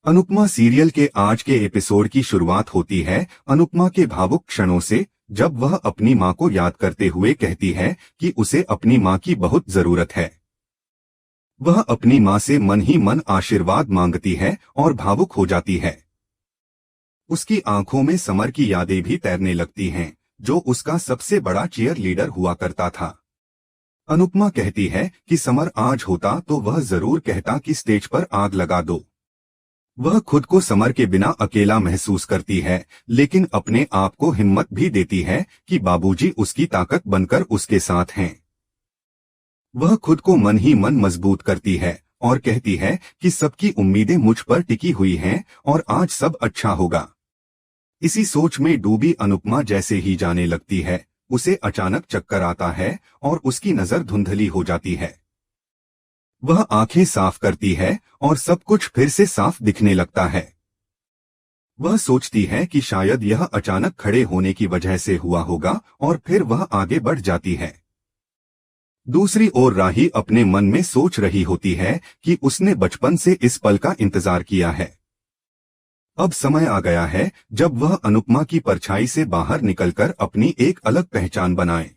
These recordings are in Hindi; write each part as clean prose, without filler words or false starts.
अनुपमा सीरियल के आज के एपिसोड की शुरुआत होती है अनुपमा के भावुक क्षणों से, जब वह अपनी मां को याद करते हुए कहती है कि उसे अपनी मां की बहुत जरूरत है। वह अपनी मां से मन ही मन आशीर्वाद मांगती है और भावुक हो जाती है। उसकी आंखों में समर की यादें भी तैरने लगती हैं, जो उसका सबसे बड़ा चीयर लीडर हुआ करता था। अनुपमा कहती है कि समर आज होता तो वह जरूर कहता कि स्टेज पर आग लगा दो। वह खुद को समर के बिना अकेला महसूस करती है, लेकिन अपने आप को हिम्मत भी देती है कि बाबूजी उसकी ताकत बनकर उसके साथ हैं। वह खुद को मन ही मन मजबूत करती है और कहती है कि सबकी उम्मीदें मुझ पर टिकी हुई हैं और आज सब अच्छा होगा। इसी सोच में डूबी अनुपमा जैसे ही जाने लगती है, उसे अचानक चक्कर आता है और उसकी नजर धुंधली हो जाती है। वह आंखें साफ करती है और सब कुछ फिर से साफ दिखने लगता है। वह सोचती है कि शायद यह अचानक खड़े होने की वजह से हुआ होगा और फिर वह आगे बढ़ जाती है। दूसरी ओर राही अपने मन में सोच रही होती है कि उसने बचपन से इस पल का इंतजार किया है। अब समय आ गया है जब वह अनुपमा की परछाई से बाहर निकलकर अपनी एक अलग पहचान बनाए।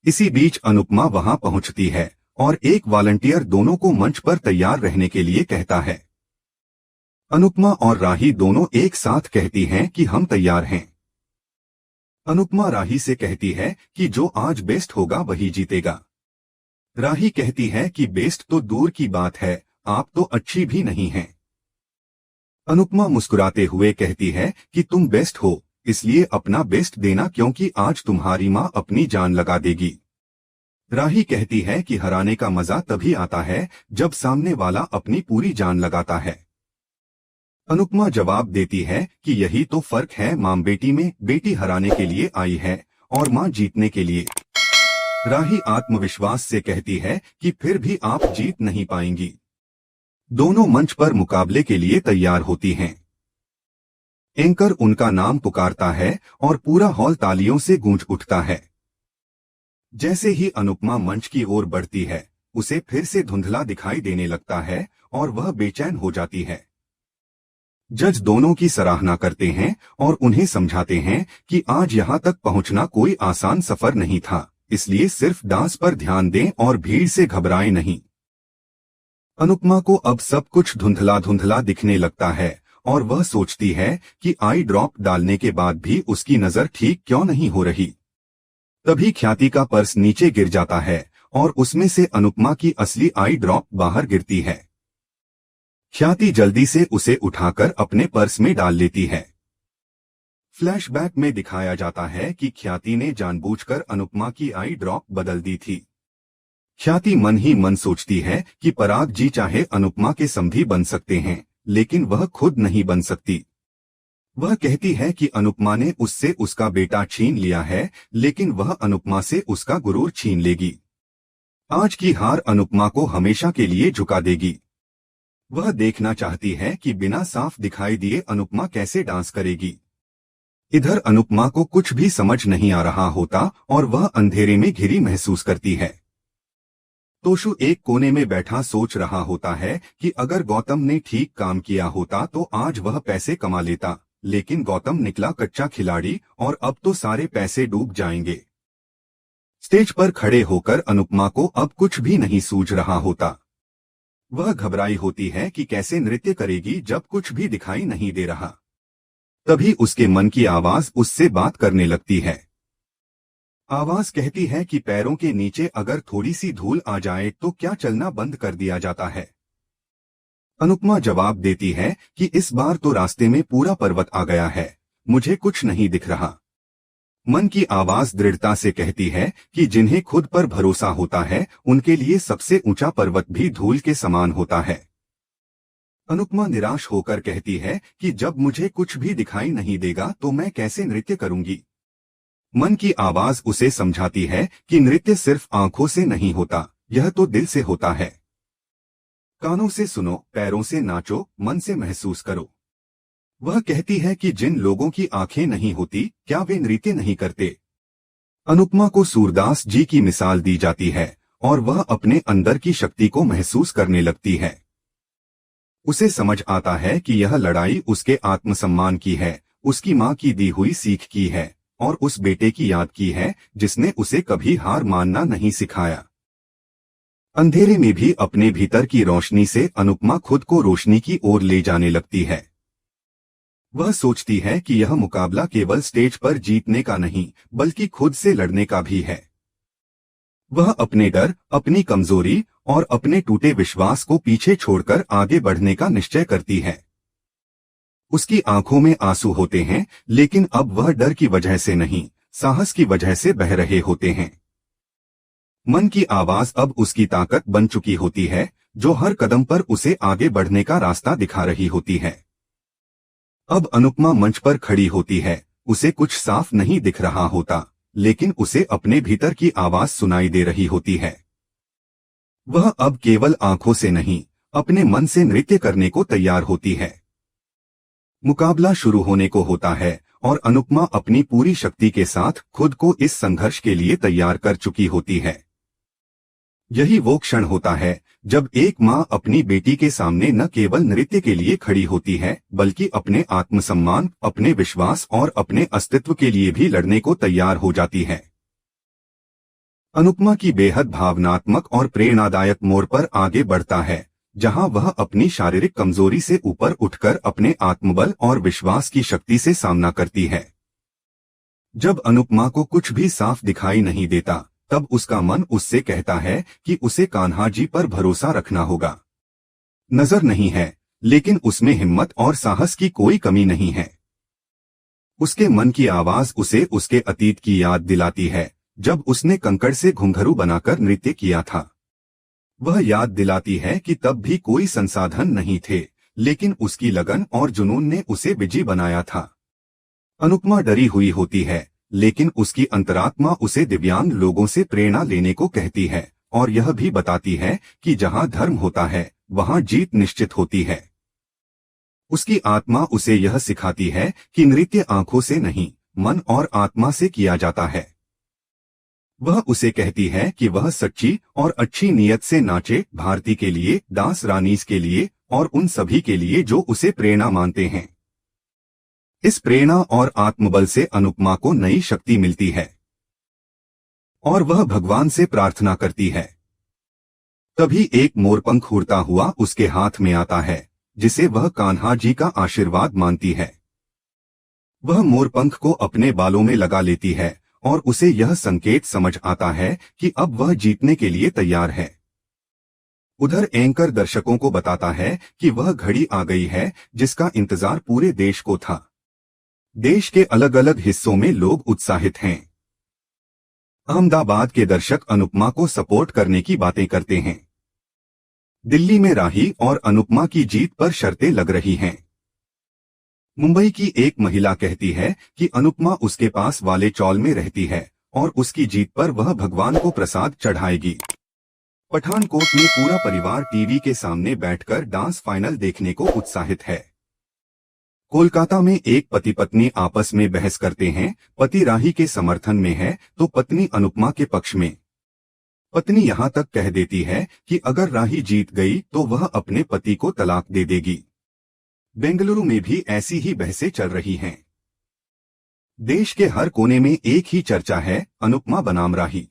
इसी बीच अनुपमा वहां पहुंचती है और एक वॉलंटियर दोनों को मंच पर तैयार रहने के लिए कहता है। अनुपमा और राही दोनों एक साथ कहती हैं कि हम तैयार हैं। अनुपमा राही से कहती है कि जो आज बेस्ट होगा वही जीतेगा। राही कहती है कि बेस्ट तो दूर की बात है, आप तो अच्छी भी नहीं हैं। अनुपमा मुस्कुराते हुए कहती है कि तुम बेस्ट हो, इसलिए अपना बेस्ट देना क्योंकि आज तुम्हारी मां अपनी जान लगा देगी। राही कहती है कि हराने का मजा तभी आता है जब सामने वाला अपनी पूरी जान लगाता है। अनुपमा जवाब देती है कि यही तो फर्क है मां बेटी में, बेटी हराने के लिए आई है और मां जीतने के लिए। राही आत्मविश्वास से कहती है कि फिर भी आप जीत नहीं पाएंगी। दोनों मंच पर मुकाबले के लिए तैयार होती हैं। एंकर उनका नाम पुकारता है और पूरा हॉल तालियों से गूंज उठता है। जैसे ही अनुपमा मंच की ओर बढ़ती है, उसे फिर से धुंधला दिखाई देने लगता है और वह बेचैन हो जाती है। जज दोनों की सराहना करते हैं और उन्हें समझाते हैं कि आज यहां तक पहुंचना कोई आसान सफर नहीं था, इसलिए सिर्फ डांस पर ध्यान दें और भीड़ से घबराएं नहीं। अनुपमा को अब सब कुछ धुंधला धुंधला दिखने लगता है और वह सोचती है कि आई ड्रॉप डालने के बाद भी उसकी नजर ठीक क्यों नहीं हो रही। तभी ख्याति का पर्स नीचे गिर जाता है और उसमें से अनुपमा की असली आई ड्रॉप बाहर गिरती है। ख्याति जल्दी से उसे उठाकर अपने पर्स में डाल लेती है। फ्लैशबैक में दिखाया जाता है कि ख्याति ने जानबूझकर अनुपमा की आई ड्रॉप बदल दी थी। ख्याति मन ही मन सोचती है कि पराग जी चाहे अनुपमा के समधी बन सकते हैं, लेकिन वह खुद नहीं बन सकती। वह कहती है कि अनुपमा ने उससे उसका बेटा छीन लिया है, लेकिन वह अनुपमा से उसका गुरूर छीन लेगी। आज की हार अनुपमा को हमेशा के लिए झुका देगी। वह देखना चाहती है कि बिना साफ दिखाई दिए अनुपमा कैसे डांस करेगी। इधर अनुपमा को कुछ भी समझ नहीं आ रहा होता और वह अंधेरे में घिरी महसूस करती है। तोशु एक कोने में बैठा सोच रहा होता है कि अगर गौतम ने ठीक काम किया होता तो आज वह पैसे कमा लेता, लेकिन गौतम निकला कच्चा खिलाड़ी और अब तो सारे पैसे डूब जाएंगे। स्टेज पर खड़े होकर अनुपमा को अब कुछ भी नहीं सूझ रहा होता। वह घबराई होती है कि कैसे नृत्य करेगी जब कुछ भी दिखाई नहीं दे रहा। तभी उसके मन की आवाज उससे बात करने लगती है। आवाज कहती है कि पैरों के नीचे अगर थोड़ी सी धूल आ जाए तो क्या चलना बंद कर दिया जाता है। अनुपमा जवाब देती है कि इस बार तो रास्ते में पूरा पर्वत आ गया है, मुझे कुछ नहीं दिख रहा। मन की आवाज दृढ़ता से कहती है कि जिन्हें खुद पर भरोसा होता है उनके लिए सबसे ऊंचा पर्वत भी धूल के समान होता है। अनुपमा निराश होकर कहती है कि जब मुझे कुछ भी दिखाई नहीं देगा तो मैं कैसे नृत्य करूंगी। मन की आवाज उसे समझाती है कि नृत्य सिर्फ आंखों से नहीं होता, यह तो दिल से होता है। कानों से सुनो, पैरों से नाचो, मन से महसूस करो। वह कहती है कि जिन लोगों की आंखें नहीं होती क्या वे नृत्य नहीं करते। अनुपमा को सूरदास जी की मिसाल दी जाती है और वह अपने अंदर की शक्ति को महसूस करने लगती है। उसे समझ आता है कि यह लड़ाई उसके आत्मसम्मान की है, उसकी माँ की दी हुई सीख की है और उस बेटे की याद की है जिसने उसे कभी हार मानना नहीं सिखाया। अंधेरे में भी अपने भीतर की रोशनी से अनुपमा खुद को रोशनी की ओर ले जाने लगती है। वह सोचती है कि यह मुकाबला केवल स्टेज पर जीतने का नहीं बल्कि खुद से लड़ने का भी है। वह अपने डर, अपनी कमजोरी और अपने टूटे विश्वास को पीछे छोड़कर आगे बढ़ने का निश्चय करती है। उसकी आंखों में आंसू होते हैं, लेकिन अब वह डर की वजह से नहीं, साहस की वजह से बह रहे होते हैं। मन की आवाज अब उसकी ताकत बन चुकी होती है, जो हर कदम पर उसे आगे बढ़ने का रास्ता दिखा रही होती है। अब अनुपमा मंच पर खड़ी होती है, उसे कुछ साफ नहीं दिख रहा होता, लेकिन उसे अपने भीतर की आवाज सुनाई दे रही होती है। वह अब केवल आंखों से नहीं, अपने मन से नृत्य करने को तैयार होती है। मुकाबला शुरू होने को होता है और अनुपमा अपनी पूरी शक्ति के साथ खुद को इस संघर्ष के लिए तैयार कर चुकी होती है। यही वो क्षण होता है जब एक माँ अपनी बेटी के सामने न केवल नृत्य के लिए खड़ी होती है बल्कि अपने आत्मसम्मान, अपने विश्वास और अपने अस्तित्व के लिए भी लड़ने को तैयार हो जाती है। अनुपमा की बेहद भावनात्मक और प्रेरणादायक मोड़ पर आगे बढ़ता है, जहां वह अपनी शारीरिक कमजोरी से ऊपर उठकर अपने आत्मबल और विश्वास की शक्ति से सामना करती है। जब अनुपमा को कुछ भी साफ दिखाई नहीं देता, तब उसका मन उससे कहता है कि उसे कान्हा जी पर भरोसा रखना होगा। नजर नहीं है, लेकिन उसमें हिम्मत और साहस की कोई कमी नहीं है। उसके मन की आवाज उसे उसके अतीत की याद दिलाती है, जब उसने कंकड़ से घुंघरू बनाकर नृत्य किया था। वह याद दिलाती है कि तब भी कोई संसाधन नहीं थे, लेकिन उसकी लगन और जुनून ने उसे विजयी बनाया था। अनुपमा डरी हुई होती है, लेकिन उसकी अंतरात्मा उसे दिव्यांग लोगों से प्रेरणा लेने को कहती है और यह भी बताती है कि जहां धर्म होता है, वहां जीत निश्चित होती है। उसकी आत्मा उसे यह सिखाती है कि नृत्य आंखों से नहीं, मन और आत्मा से किया जाता है। वह उसे कहती है कि वह सच्ची और अच्छी नीयत से नाचे, भारती के लिए, डांस रानीज के लिए और उन सभी के लिए जो उसे प्रेरणा मानते हैं। इस प्रेरणा और आत्मबल से अनुपमा को नई शक्ति मिलती है और वह भगवान से प्रार्थना करती है। तभी एक मोरपंख उड़ता हुआ उसके हाथ में आता है, जिसे वह कान्हा जी का आशीर्वाद मानती है। वह मोरपंख को अपने बालों में लगा लेती है और उसे यह संकेत समझ आता है कि अब वह जीतने के लिए तैयार है। उधर एंकर दर्शकों को बताता है कि वह घड़ी आ गई है जिसका इंतजार पूरे देश को था। देश के अलग अलग हिस्सों में लोग उत्साहित हैं। अहमदाबाद के दर्शक अनुपमा को सपोर्ट करने की बातें करते हैं। दिल्ली में राही और अनुपमा की जीत पर शर्तें लग रही हैं। मुंबई की एक महिला कहती है कि अनुपमा उसके पास वाले चौल में रहती है और उसकी जीत पर वह भगवान को प्रसाद चढ़ाएगी। पठानकोट में पूरा परिवार टीवी के सामने बैठकर डांस फाइनल देखने को उत्साहित है। कोलकाता में एक पति पत्नी आपस में बहस करते हैं। पति राही के समर्थन में है तो पत्नी अनुपमा के पक्ष में। पत्नी यहां तक कह देती है कि अगर राही जीत गई तो वह अपने पति को तलाक दे देगी। बेंगलुरु में भी ऐसी ही बहसें चल रही हैं। देश के हर कोने में एक ही चर्चा है, अनुपमा बनाम राही।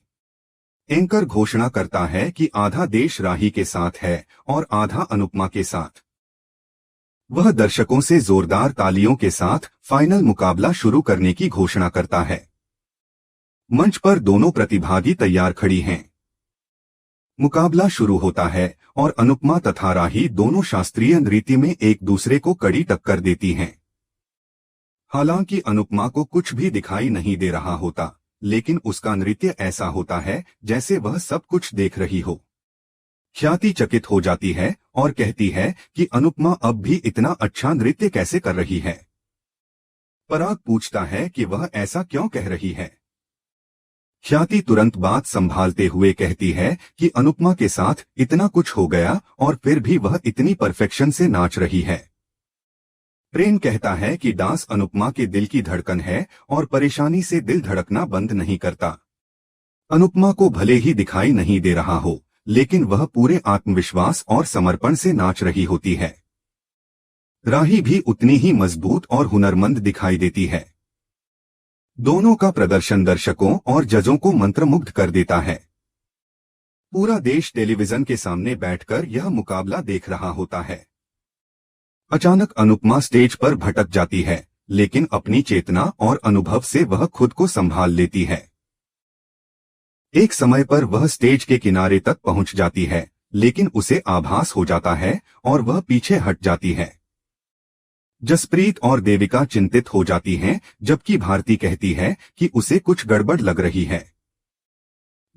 एंकर घोषणा करता है कि आधा देश राही के साथ है और आधा अनुपमा के साथ। वह दर्शकों से जोरदार तालियों के साथ फाइनल मुकाबला शुरू करने की घोषणा करता है। मंच पर दोनों प्रतिभागी तैयार खड़ी हैं। मुकाबला शुरू होता है और अनुपमा तथा राही दोनों शास्त्रीय नृत्य में एक दूसरे को कड़ी टक्कर देती हैं। हालांकि अनुपमा को कुछ भी दिखाई नहीं दे रहा होता, लेकिन उसका नृत्य ऐसा होता है जैसे वह सब कुछ देख रही हो। ख्याति चकित हो जाती है और कहती है कि अनुपमा अब भी इतना अच्छा नृत्य कैसे कर रही है। पराग पूछता है कि वह ऐसा क्यों कह रही है। ख्याति तुरंत बात संभालते हुए कहती है कि अनुपमा के साथ इतना कुछ हो गया और फिर भी वह इतनी परफेक्शन से नाच रही है। प्रेम कहता है कि डांस अनुपमा के दिल की धड़कन है और परेशानी से दिल धड़कना बंद नहीं करता। अनुपमा को भले ही दिखाई नहीं दे रहा हो, लेकिन वह पूरे आत्मविश्वास और समर्पण से नाच रही होती है। राही भी उतनी ही मजबूत और हुनरमंद दिखाई देती है। दोनों का प्रदर्शन दर्शकों और जजों को मंत्रमुग्ध कर देता है। पूरा देश टेलीविजन के सामने बैठकर यह मुकाबला देख रहा होता है। अचानक अनुपमा स्टेज पर भटक जाती है, लेकिन अपनी चेतना और अनुभव से वह खुद को संभाल लेती है। एक समय पर वह स्टेज के किनारे तक पहुंच जाती है, लेकिन उसे आभास हो जाता है और वह पीछे हट जाती है। जसप्रीत और देविका चिंतित हो जाती हैं, जबकि भारती कहती है कि उसे कुछ गड़बड़ लग रही है।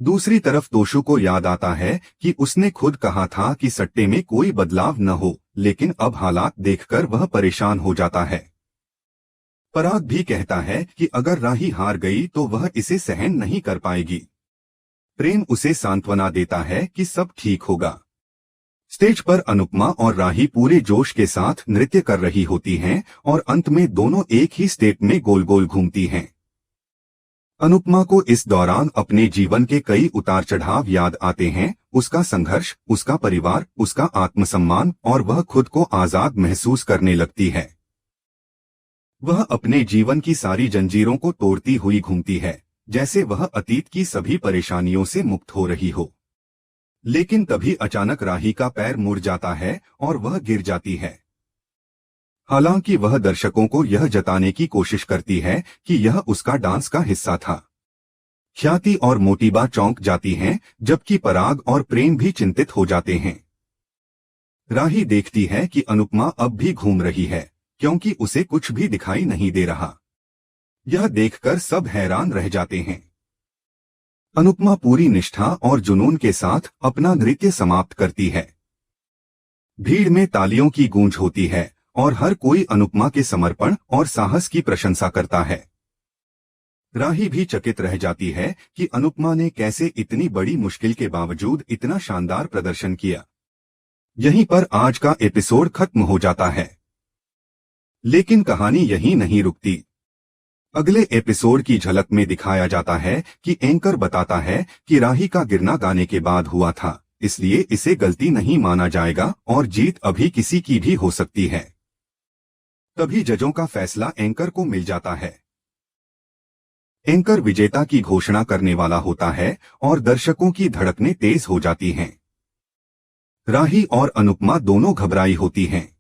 दूसरी तरफ तोशु को याद आता है कि उसने खुद कहा था कि सट्टे में कोई बदलाव न हो, लेकिन अब हालात देखकर वह परेशान हो जाता है। पराग भी कहता है कि अगर राही हार गई तो वह इसे सहन नहीं कर पाएगी। प्रेम उसे सांत्वना देता है कि सब ठीक होगा। स्टेज पर अनुपमा और राही पूरे जोश के साथ नृत्य कर रही होती हैं और अंत में दोनों एक ही स्टेप में गोल गोल घूमती हैं। अनुपमा को इस दौरान अपने जीवन के कई उतार चढ़ाव याद आते हैं, उसका संघर्ष, उसका परिवार, उसका आत्मसम्मान, और वह खुद को आजाद महसूस करने लगती है। वह अपने जीवन की सारी जंजीरों को तोड़ती हुई घूमती है, जैसे वह अतीत की सभी परेशानियों से मुक्त हो रही हो। लेकिन तभी अचानक राही का पैर मुड़ जाता है और वह गिर जाती है। हालांकि वह दर्शकों को यह जताने की कोशिश करती है कि यह उसका डांस का हिस्सा था। ख्याति और मोटिबा चौंक जाती हैं, जबकि पराग और प्रेम भी चिंतित हो जाते हैं। राही देखती है कि अनुपमा अब भी घूम रही है, क्योंकि उसे कुछ भी दिखाई नहीं दे रहा। यह देखकर सब हैरान रह जाते हैं। अनुपमा पूरी निष्ठा और जुनून के साथ अपना नृत्य समाप्त करती है। भीड़ में तालियों की गूंज होती है और हर कोई अनुपमा के समर्पण और साहस की प्रशंसा करता है। राही भी चकित रह जाती है कि अनुपमा ने कैसे इतनी बड़ी मुश्किल के बावजूद इतना शानदार प्रदर्शन किया। यहीं पर आज का एपिसोड खत्म हो जाता है। लेकिन कहानी यहीं नहीं रुकती। अगले एपिसोड की झलक में दिखाया जाता है कि एंकर बताता है कि राही का गिरना गाने के बाद हुआ था, इसलिए इसे गलती नहीं माना जाएगा और जीत अभी किसी की भी हो सकती है। तभी जजों का फैसला एंकर को मिल जाता है। एंकर विजेता की घोषणा करने वाला होता है और दर्शकों की धड़कनें तेज हो जाती हैं। राही और अनुपमा दोनों घबराई होती हैं।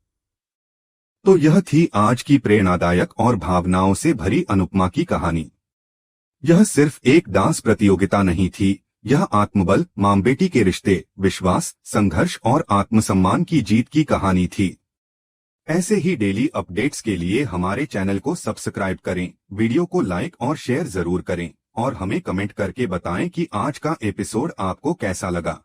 तो यह थी आज की प्रेरणादायक और भावनाओं से भरी अनुपमा की कहानी। यह सिर्फ एक डांस प्रतियोगिता नहीं थी, यह आत्मबल, मां बेटी के रिश्ते, विश्वास, संघर्ष और आत्मसम्मान की जीत की कहानी थी। ऐसे ही डेली अपडेट्स के लिए हमारे चैनल को सब्सक्राइब करें, वीडियो को लाइक और शेयर जरूर करें और हमें कमेंट करके बताएं कि आज का एपिसोड आपको कैसा लगा।